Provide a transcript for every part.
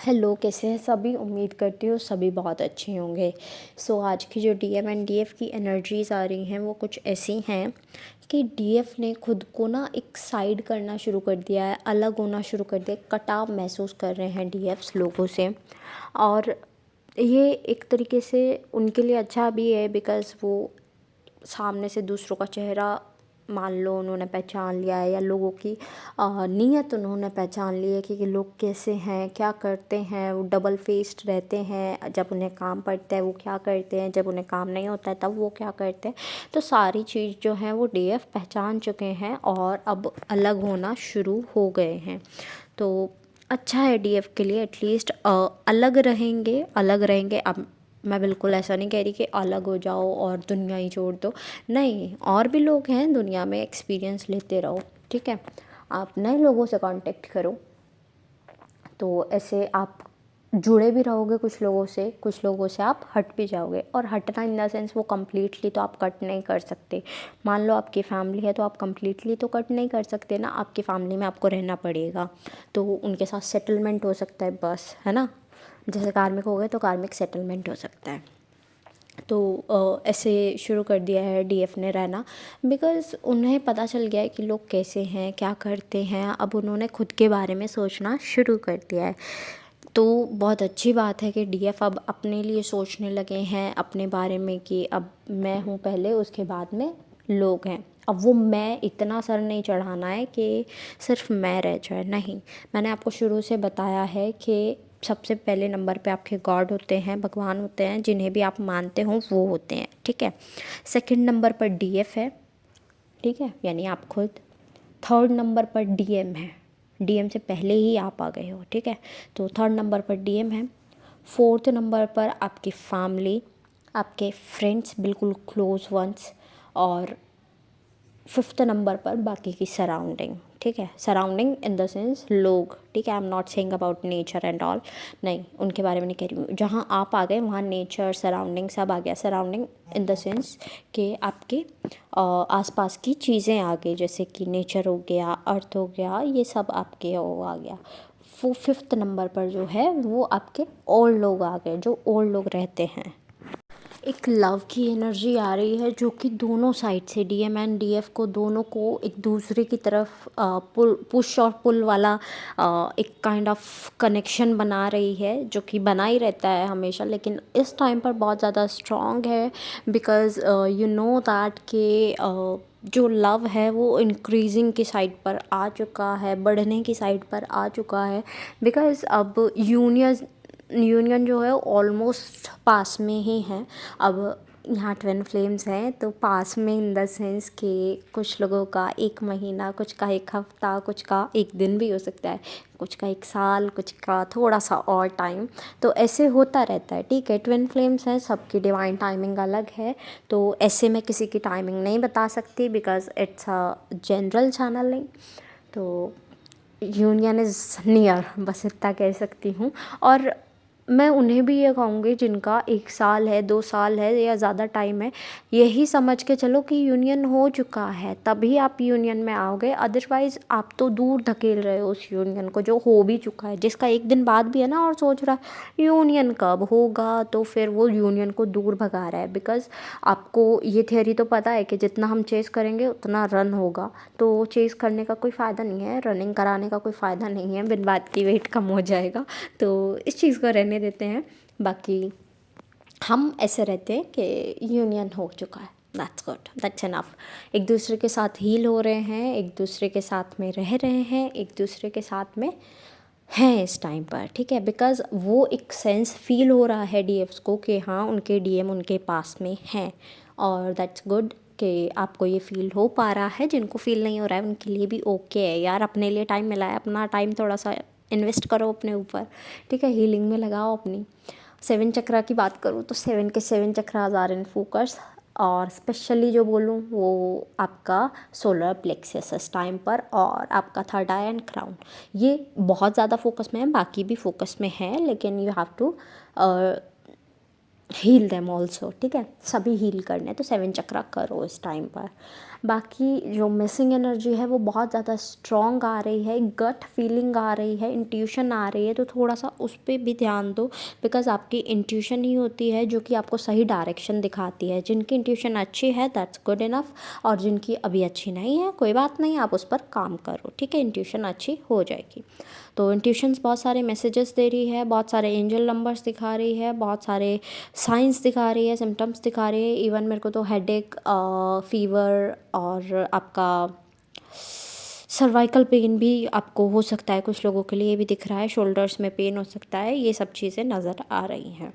Hello, कैसे हैं सभी। उम्मीद करती हूँ सभी बहुत अच्छे होंगे। आज की जो डीएम एंड डीएफ की एनर्जीज़ आ रही हैं वो कुछ ऐसी हैं कि डीएफ ने खुद को ना एक साइड करना शुरू कर दिया है, अलग होना शुरू कर दिया, कटाव महसूस कर रहे हैं डीएफ्स लोगों से। और ये एक तरीके से उनके लिए अच्छा भी है, बिकॉज़ वो सामने से दूसरों का चेहरा मान लो उन्होंने पहचान लिया है, या लोगों की नीयत उन्होंने पहचान ली है कि लोग कैसे हैं, क्या करते हैं। वो डबल फेस्ड रहते हैं, जब उन्हें काम पड़ता है वो क्या करते हैं, जब उन्हें काम नहीं होता है तब वो क्या करते हैं। तो सारी चीज़ जो है वो डीएफ पहचान चुके हैं और अब अलग होना शुरू हो गए हैं। तो अच्छा है डीएफ के लिए, एटलीस्ट अलग रहेंगे। अब मैं बिल्कुल ऐसा नहीं कह रही कि अलग हो जाओ और दुनिया ही छोड़ दो, नहीं, और भी लोग हैं दुनिया में, एक्सपीरियंस लेते रहो, ठीक है। आप नए लोगों से कांटेक्ट करो, तो ऐसे आप जुड़े भी रहोगे कुछ लोगों से आप हट भी जाओगे। और हटना इन द सेंस वो कम्प्लीटली तो आप कट नहीं कर सकते। मान लो आपकी फैमिली है तो आप कम्प्लीटली तो कट नहीं कर सकते ना, आपकी फैमिली में आपको रहना पड़ेगा, तो उनके साथ सेटलमेंट हो सकता है, बस, है ना। जैसे कार्मिक हो गए तो कार्मिक सेटलमेंट हो सकता है। तो ऐसे शुरू कर दिया है डीएफ ने रहना, बिकॉज़ उन्हें पता चल गया है कि लोग कैसे हैं, क्या करते हैं। अब उन्होंने खुद के बारे में सोचना शुरू कर दिया है। तो बहुत अच्छी बात है कि डीएफ अब अपने लिए सोचने लगे हैं, अपने बारे में, कि अब मैं हूँ पहले, उसके बाद में लोग हैं। अब वो मैं इतना सर नहीं चढ़ाना है कि सिर्फ मैं रह जाए, नहीं। मैंने आपको शुरू से बताया है कि सबसे पहले नंबर पे आपके गॉड होते हैं, भगवान होते हैं, जिन्हें भी आप मानते हो वो होते हैं, ठीक है। सेकंड नंबर पर डीएफ है, ठीक है, यानी आप खुद। थर्ड नंबर पर डीएम है, डीएम से पहले ही आप आ गए हो, ठीक है। तो थर्ड नंबर पर डीएम है। फोर्थ नंबर पर आपकी फैमिली, आपके फ्रेंड्स, बिल्कुल क्लोज वंस। और फिफ्थ नंबर पर बाकी की सराउंडिंग, ठीक है। सराउंडिंग इन द सेंस लोग, ठीक है। I am not saying about nature and all, नहीं, उनके बारे में नहीं कह रही हूँ। जहाँ आप आ गए वहाँ नेचर, सराउंडिंग सब आ गया। सराउंडिंग इन द सेंस कि आपके आसपास की चीज़ें आ गई, जैसे कि नेचर हो गया, अर्थ हो गया, ये सब आपके वो आ गया। वो फिफ्थ नंबर पर जो है वो आपके ओल्ड लोग आ गए, जो ओल्ड लोग रहते हैं। एक लव की एनर्जी आ रही है जो कि दोनों साइड से, डीएम एंड डीएफ को, दोनों को एक दूसरे की तरफ पुश और पुल वाला एक काइंड ऑफ कनेक्शन बना रही है, जो कि बना ही रहता है हमेशा, लेकिन इस टाइम पर बहुत ज़्यादा स्ट्रॉन्ग है। बिकॉज़ यू नो दैट कि जो लव है वो इंक्रीजिंग की साइड पर आ चुका है, बढ़ने की साइड पर आ चुका है। बिकॉज़ अब यूनियन जो है ऑलमोस्ट पास में ही है। अब यहाँ ट्विन फ्लेम्स हैं तो पास में इन द सेंस कि कुछ लोगों का 1 महीना, कुछ का 1 हफ्ता, कुछ का 1 दिन भी हो सकता है, कुछ का 1 साल, कुछ का थोड़ा सा और टाइम। तो ऐसे होता रहता है, ठीक है। ट्विन फ्लेम्स हैं, सबकी डिवाइन टाइमिंग अलग है, तो ऐसे मैं किसी की टाइमिंग नहीं बता सकती, because it's a general channelling. तो यूनियन इज़ नियर, बस इतना कह सकती हूँ। और मैं उन्हें भी ये कहूँगी जिनका 1 साल है, 2 साल है, या ज़्यादा टाइम है, यही समझ के चलो कि यूनियन हो चुका है, तभी आप यूनियन में आओगे। अदरवाइज़ आप तो दूर धकेल रहे हो उस यूनियन को जो हो भी चुका है, जिसका 1 दिन बाद भी है ना, और सोच रहा है यूनियन कब होगा, तो फिर वो यूनियन को दूर भगा रहा है। बिकॉज़ आपको ये थियरी तो पता है कि जितना हम चेस करेंगे उतना रन होगा, तो चेस करने का कोई फ़ायदा नहीं है, रनिंग कराने का कोई फ़ायदा नहीं है, बिन बात की वेट कम हो जाएगा। तो इस चीज़ को रहने देते हैं। बाकी हम ऐसे रहते हैं कि यूनियन हो चुका है, दैट्स गुड, दैट्स इनफ। एक दूसरे के साथ हील हो रहे हैं, एक दूसरे के साथ में रह रहे हैं, एक दूसरे के साथ में हैं इस टाइम पर, ठीक है। बिकॉज़ वो एक सेंस फील हो रहा है डीएफ्स को कि हाँ, उनके डीएम उनके पास में हैं, और दैट्स गुड कि आपको ये फ़ील हो पा रहा है। जिनको फ़ील नहीं हो रहा है उनके लिए भी ओके है यार, अपने लिए टाइम मिला है, अपना टाइम थोड़ा सा इन्वेस्ट करो अपने ऊपर, ठीक है, हीलिंग में लगाओ अपनी। 7 चक्रा की बात करूँ तो 7 के 7 चक्रास आर इन फोकस, और स्पेशली जो बोलूँ वो आपका सोलर प्लेक्सस इस टाइम पर, और आपका थर्ड आई एंड क्राउन, ये बहुत ज़्यादा फोकस में है। बाकी भी फोकस में है, लेकिन you have to heal them also, ठीक है। सभी हील करने हैं, तो 7 चक्रा करो इस टाइम पर। बाकी जो मिसिंग एनर्जी है वो बहुत ज़्यादा स्ट्रॉन्ग आ रही है, गट फीलिंग आ रही है, इंट्यूशन आ रही है, तो थोड़ा सा उस पर भी ध्यान दो। बिकॉज आपकी इंट्यूशन ही होती है जो कि आपको सही डायरेक्शन दिखाती है। जिनकी इंट्यूशन अच्छी है दैट्स गुड इनफ, और जिनकी अभी अच्छी नहीं है कोई बात नहीं, आप उस पर काम करो, ठीक है, इंट्यूशन अच्छी हो जाएगी। तो इंट्यूशंस बहुत सारे मैसेजेस दे रही है, बहुत सारे एंजल नंबर्स दिखा रही है, बहुत सारे साइंस दिखा रही है, सिम्टम्स दिखा रही है। इवन मेरे को तो हेडेक, फीवर और आपका सर्वाइकल पेन भी आपको हो सकता है, कुछ लोगों के लिए भी दिख रहा है, शोल्डर्स में पेन हो सकता है, ये सब चीज़ें नज़र आ रही हैं।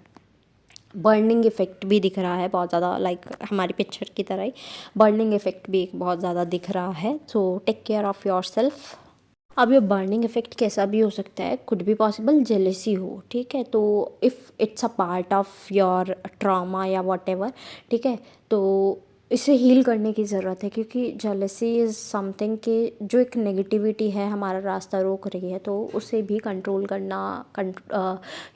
बर्निंग इफ़ेक्ट भी दिख रहा है बहुत ज़्यादा, लाइक हमारी पिक्चर की तरह ही बर्निंग इफ़ेक्ट भी एक बहुत ज़्यादा दिख रहा है। So take care of yourself. अब ये बर्निंग इफ़ेक्ट कैसा भी हो सकता है, कुड बी पॉसिबल जेलेसी हो, ठीक है, तो if it's a part of your trauma या वॉट एवर, ठीक है, तो इसे हील करने की ज़रूरत है, क्योंकि जेलेसी इज़ समथिंग कि जो एक नेगेटिविटी है हमारा रास्ता रोक रही है, तो उसे भी कंट्रोल करना,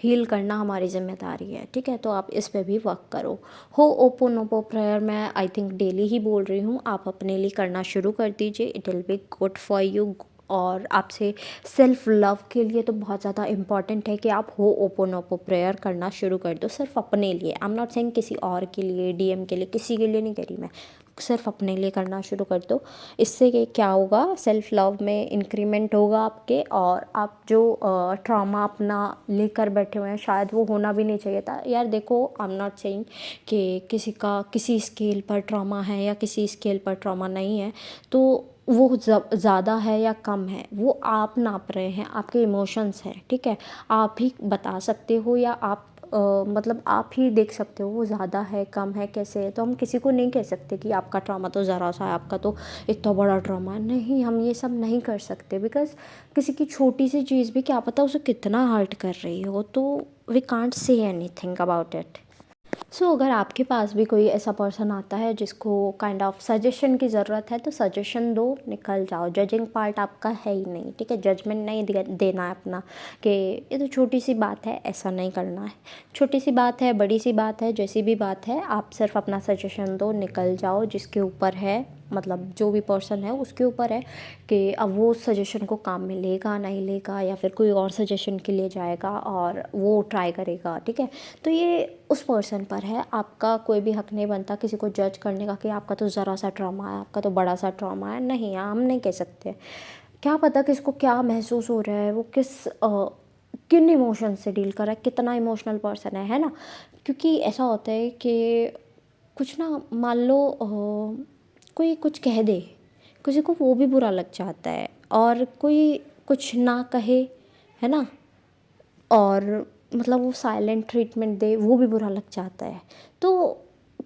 हील करना हमारी जिम्मेदारी है, ठीक है। तो आप इस पे भी वर्क करो। हो ओपोनोपो प्रेयर मैं आई थिंक डेली ही बोल रही हूँ, आप अपने लिए करना शुरू कर दीजिए, it will be good for you. और आपसे सेल्फ लव के लिए तो बहुत ज़्यादा इम्पॉर्टेंट है कि आप हो ओपोनोपो प्रेयर करना शुरू कर दो, सिर्फ अपने लिए। आई एम नॉट सेइंग किसी और के लिए, डीएम के लिए, किसी के लिए नहीं कह रही मैं, सिर्फ अपने लिए करना शुरू कर दो। इससे क्या होगा, सेल्फ लव में इंक्रीमेंट होगा आपके, और आप जो ट्रॉमा अपना लेकर बैठे हुए हैं, शायद वो होना भी नहीं चाहिए था यार। देखो, आई एम नॉट सेइंग कि किसी का किसी स्केल पर ट्रॉमा है या किसी स्केल पर ट्रॉमा नहीं है, तो वो ज़्यादा है या कम है वो आप नाप रहे हैं, आपके इमोशंस हैं, ठीक है। आप ही बता सकते हो, या आप मतलब आप ही देख सकते हो वो ज़्यादा है कम है कैसे है। तो हम किसी को नहीं कह सकते कि आपका ट्रॉमा तो ज़रा सा है, आपका तो इतना बड़ा ट्रॉमा है, नहीं, हम ये सब नहीं कर सकते। बिकॉज़ किसी की छोटी सी चीज़ भी क्या पता उसे कितना हर्ट कर रही हो, तो we can't say anything about it. So अगर आपके पास भी कोई ऐसा पर्सन आता है जिसको काइंड ऑफ सजेशन की ज़रूरत है, तो सजेशन दो, निकल जाओ। जजिंग पार्ट आपका है ही नहीं, ठीक है, जजमेंट नहीं देना है अपना कि ये तो छोटी सी बात है, ऐसा नहीं करना है। छोटी सी बात है, बड़ी सी बात है, जैसी भी बात है, आप सिर्फ अपना सजेशन दो, निकल जाओ। जिसके ऊपर है, मतलब जो भी पर्सन है उसके ऊपर है कि अब वो सजेशन को काम में लेगा नहीं लेगा, या फिर कोई और सजेशन के लिए जाएगा और वो ट्राई करेगा, ठीक है। तो ये उस पर्सन पर है, आपका कोई भी हक नहीं बनता किसी को जज करने का कि आपका तो ज़रा सा ट्रॉमा है, आपका तो बड़ा सा ट्रॉमा है। नहीं, हम नहीं कह सकते। क्या पता किसको क्या महसूस हो रहा है, वो किन इमोशन से डील कर रहा है, कितना इमोशनल पर्सन है ना। क्योंकि ऐसा होता है कि कुछ ना, मान लो कोई कुछ कह दे, किसी को वो भी बुरा लग जाता है, और कोई कुछ ना कहे, है ना, और मतलब वो साइलेंट ट्रीटमेंट दे, वो भी बुरा लग जाता है। तो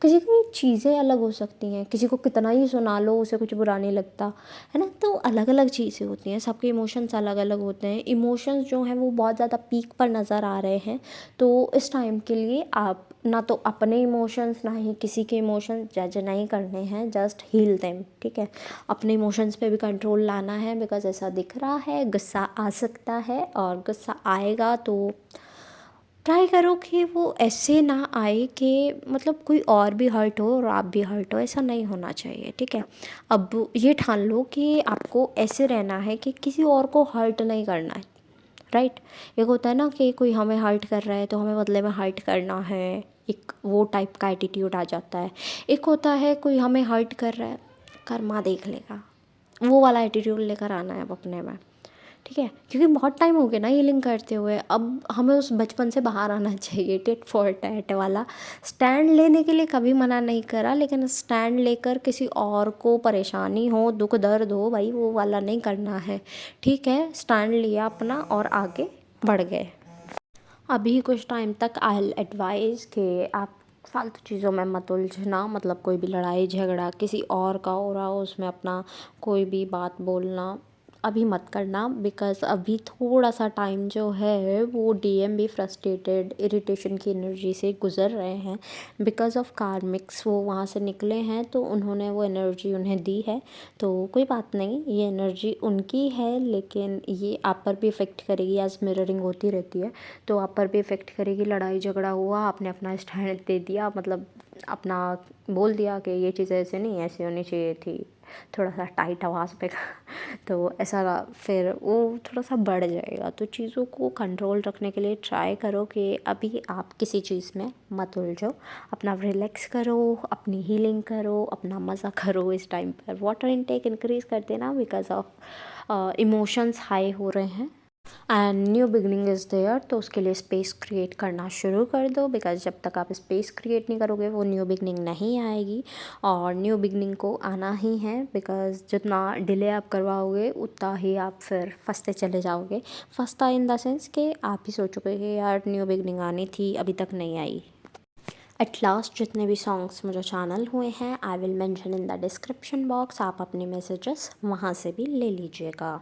किसी की चीज़ें अलग हो सकती हैं, किसी को कितना ही सुना लो उसे कुछ बुरा नहीं लगता, है ना। तो अलग अलग चीज़ें होती हैं, सबके इमोशंस अलग अलग होते हैं। इमोशंस जो हैं वो बहुत ज़्यादा पीक पर नज़र आ रहे हैं, तो इस टाइम के लिए आप ना तो अपने इमोशंस ना ही किसी के इमोशंस जज नहीं करने हैं, जस्ट हील देम, ठीक है। अपने इमोशंस पे भी कंट्रोल लाना है, बिकॉज ऐसा दिख रहा है गुस्सा आ सकता है, और गुस्सा आएगा तो ट्राई करो कि वो ऐसे ना आए कि मतलब कोई और भी हर्ट हो और आप भी हर्ट हो, ऐसा नहीं होना चाहिए, ठीक है। अब ये ठान लो कि आपको ऐसे रहना है कि किसी और को हर्ट नहीं करना है, राइट। एक होता है ना कि कोई हमें हर्ट कर रहा है तो हमें बदले में हर्ट करना है, एक वो टाइप का एटीट्यूड आ जाता है। एक होता है कोई हमें हर्ट कर रहा है, कर्मा देख लेगा, वो वाला एटीट्यूड लेकर आना है अब अपने में, ठीक है। क्योंकि बहुत टाइम हो गया ना हीलिंग करते हुए, अब हमें उस बचपन से बाहर आना चाहिए, टिट फॉर टैट वाला। स्टैंड लेने के लिए कभी मना नहीं करा, लेकिन स्टैंड लेकर किसी और को परेशानी हो, दुख दर्द हो, भाई वो वाला नहीं करना है, ठीक है। स्टैंड लिया अपना और आगे बढ़ गए। अभी कुछ टाइम तक आई विल एडवाइज़ कि आप फालतू चीज़ों में मत उलझना, मतलब कोई भी लड़ाई झगड़ा किसी और का हो रहा हो उसमें अपना कोई भी बात बोलना अभी मत करना। बिकॉज़ अभी थोड़ा सा टाइम जो है वो डीएम भी फ्रस्ट्रेटेड इरिटेशन की एनर्जी से गुज़र रहे हैं, बिकॉज़ ऑफ कार्मिक्स वो वहाँ से निकले हैं, तो उन्होंने वो एनर्जी उन्हें दी है। तो कोई बात नहीं, ये एनर्जी उनकी है, लेकिन ये आप पर भी इफ़ेक्ट करेगी, एज मिररिंग होती रहती है, तो आप पर भी इफ़ेक्ट करेगी। लड़ाई झगड़ा हुआ, आपने अपना स्टैंड दे दिया, मतलब अपना बोल दिया कि ये चीज़ ऐसे नहीं ऐसे होनी चाहिए थी, थोड़ा सा टाइट आवाज़ में तो ऐसा फिर वो थोड़ा सा बढ़ जाएगा। तो चीज़ों को कंट्रोल रखने के लिए ट्राई करो कि अभी आप किसी चीज़ में मत उलझो, अपना रिलैक्स करो, अपनी हीलिंग करो, अपना मज़ा करो। इस टाइम पर वाटर इनटेक इंक्रीज़ कर देना बिकॉज ऑफ इमोशंस हाई हो रहे हैं and new beginning is there. तो उसके लिए स्पेस क्रिएट करना शुरू कर दो बिकॉज जब तक आप स्पेस क्रिएट नहीं करोगे वो न्यू बिगनिंग नहीं आएगी। और न्यू बिगनिंग को आना ही है बिकॉज जितना डिले आप करवाओगे उतना ही आप फिर फंसते चले जाओगे। फंसता इन द सेंस कि आप ही सोचोगे कि यार न्यू बिगनिंग आनी थी अभी तक नहीं आई। एट लास्ट जितने भी सॉन्ग्स मुझे चैनल हुए हैं I will mention in the description box, आप अपने मैसेजेस वहाँ से भी ले लीजिएगा।